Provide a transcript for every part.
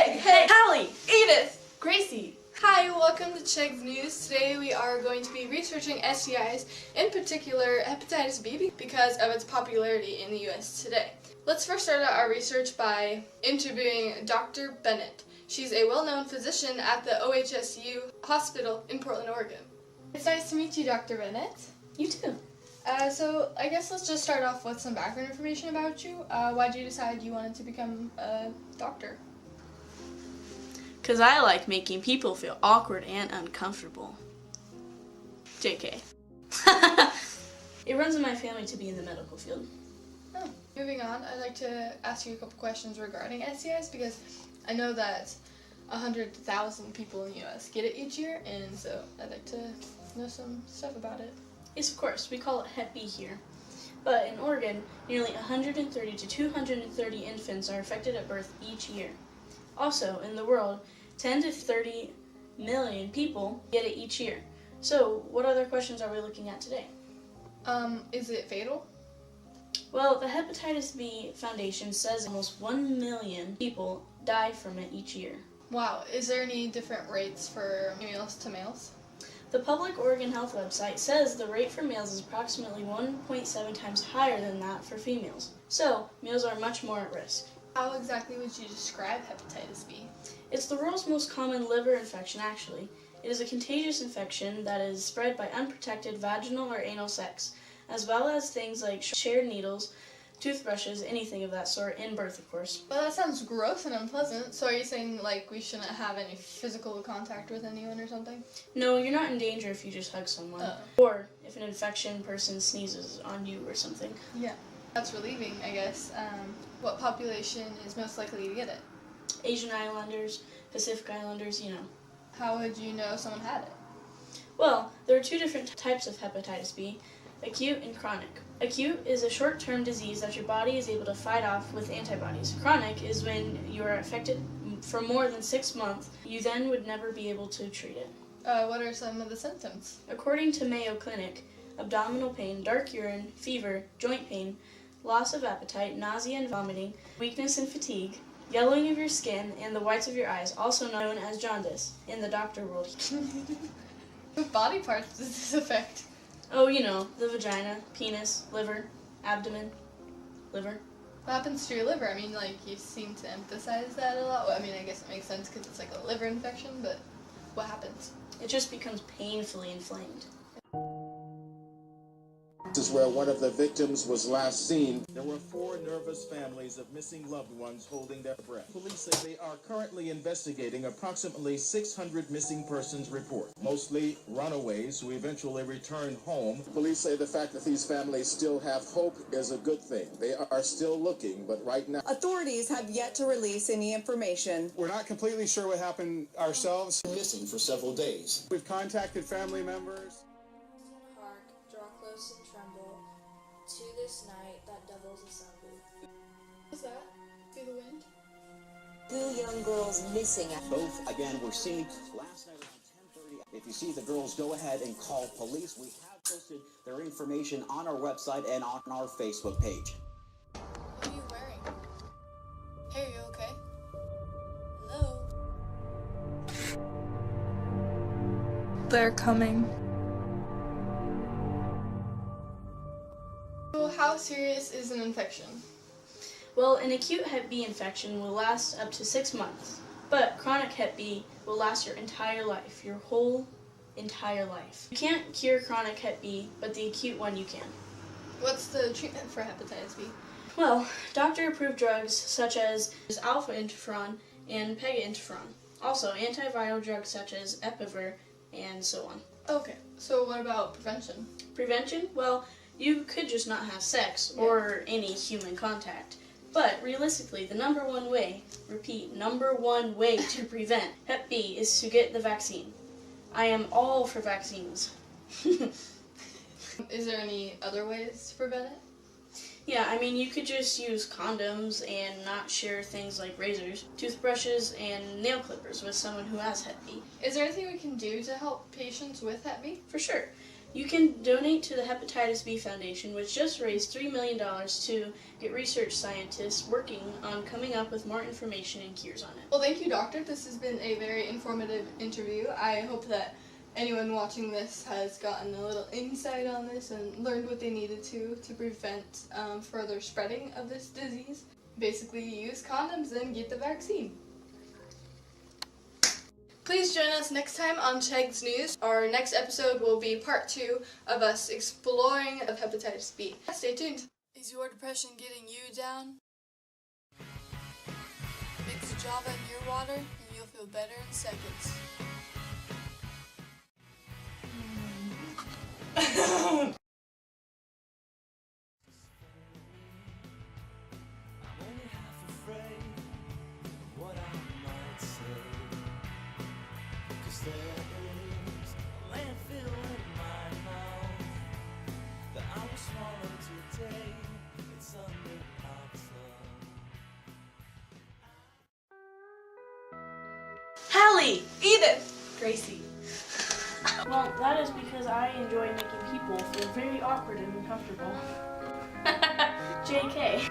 Hey, Hallie, Edith, Gracie. Hi, welcome to H.E.G News. Today we are going to be researching STIs, in particular hepatitis B, because of its popularity in the US today. Let's first start out our research by interviewing Dr. Bennett. She's a well-known physician at the OHSU hospital in Portland, Oregon. It's nice to meet you, Dr. Bennett. you too. So I guess let's just start off with some background information about you. Why did you decide you wanted to become a doctor? Because I like making people feel awkward and uncomfortable. JK. It runs in my family to be in the medical field. Oh. Moving on, I'd like to ask you a couple questions regarding STIs because I know that 100,000 people in the US get it each year, and so I'd like to know some stuff about it. Yes, of course, we call it Hep B here. But in Oregon, nearly 130 to 230 infants are affected at birth each year. Also, in the world, 10 to 30 million people get it each year. So, what other questions are we looking at today? Is it fatal? Well, the Hepatitis B Foundation says almost 1 million people die from it each year. Wow, is there any different rates for females to males? The Public Oregon Health website says the rate for males is approximately 1.7 times higher than that for females. So, males are much more at risk. How exactly would you describe hepatitis B? It's the world's most common liver infection, actually. It is a contagious infection that is spread by unprotected vaginal or anal sex, as well as things like shared needles, toothbrushes, anything of that sort, in birth, of course. Well, that sounds gross and unpleasant. So are you saying, like, we shouldn't have any physical contact with anyone or something? No, you're not in danger if you just hug someone. Oh. Or if an infection person sneezes on you or something. Yeah. That's relieving, I guess. What population is most likely to get it? Asian Islanders, Pacific Islanders, you know. How would you know someone had it? Well, there are two different types of hepatitis B, acute and chronic. Acute is a short-term disease that your body is able to fight off with antibodies. Chronic is when you are affected for more than 6 months. You then would never be able to treat it. What are some of the symptoms? According to Mayo Clinic, abdominal pain, dark urine, fever, joint pain, loss of appetite, nausea and vomiting, weakness and fatigue, yellowing of your skin, and the whites of your eyes, also known as jaundice in the doctor world. What body parts does this affect? Oh, you know, the vagina, penis, liver, abdomen, liver. What happens to your liver? I mean, like, you seem to emphasize that a lot. Well, I mean, I guess it makes sense because it's like a liver infection, but what happens? It just becomes painfully inflamed. This is where one of the victims was last seen. There were 4 nervous families of missing loved ones holding their breath. Police say they are currently investigating approximately 600 missing persons reports, mostly runaways who eventually return home. Police say the fact that these families still have hope is a good thing. They are still looking, but right now authorities have yet to release any information. We're not completely sure what happened ourselves. missing for several days. We've contacted family members. Hark, draw close and tremble, to this night that devils assemble. What's that? Through the wind? 2 young girls missing. Both, again, were seen last night around 10:30. If you see the girls, go ahead and call police. We have posted their information on our website and on our Facebook page. What are you wearing? Hey, are you okay? Hello? They're coming. So how serious is an infection? Well, an acute Hep B infection will last up to 6 months, but chronic Hep B will last your entire life, your whole entire life. You can't cure chronic Hep B, but the acute one you can. What's the treatment for hepatitis B? Well, doctor-approved drugs such as alpha interferon and pega interferon. Also, antiviral drugs such as Epivir and so on. Okay, so what about prevention? Prevention? Well, you could just not have sex or any human contact. But realistically, the number one way to prevent Hep B is to get the vaccine. I am all for vaccines. Is there any other ways to prevent it? Yeah, I mean, you could just use condoms and not share things like razors, toothbrushes, and nail clippers with someone who has Hep B. Is there anything we can do to help patients with Hep B? For sure. You can donate to the Hepatitis B Foundation, which just raised $3 million to get research scientists working on coming up with more information and cures on it. Well, thank you, Doctor. This has been a very informative interview. I hope that anyone watching this has gotten a little insight on this and learned what they needed to prevent further spreading of this disease. Basically, use condoms and get the vaccine. Please join us next time on H.E.G's News. Our next episode will be part 2 of us exploring of hepatitis B. Stay tuned. Is your depression getting you down? Mix Java in your water and you'll feel better in seconds. Hallie! Edith! Gracie. Well, that is because I enjoy making people feel very awkward and uncomfortable. JK.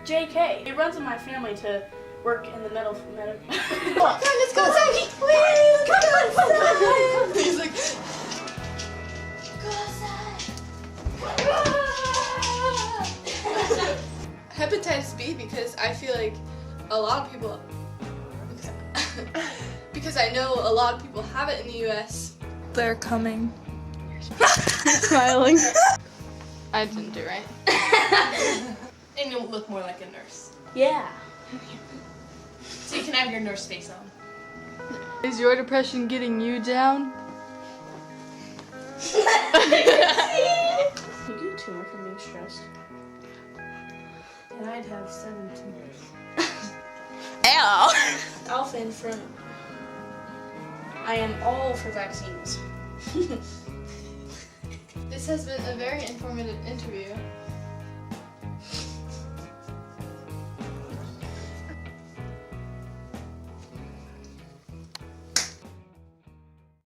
JK. It runs in my family to work in the medical. Come on, let's go outside! Wait, come outside! He's like, go outside! Hepatitis B, because I feel like a lot of people, because I know a lot of people have it in the US. They're coming. Smiling. I didn't do right. And you'll look more like a nurse. Yeah. So you can have your nurse face on. Is your depression getting you down? You get a tumor from being stressed. And I'd have 7 tumors. Alpha from I am all for vaccines. This has been a very informative interview.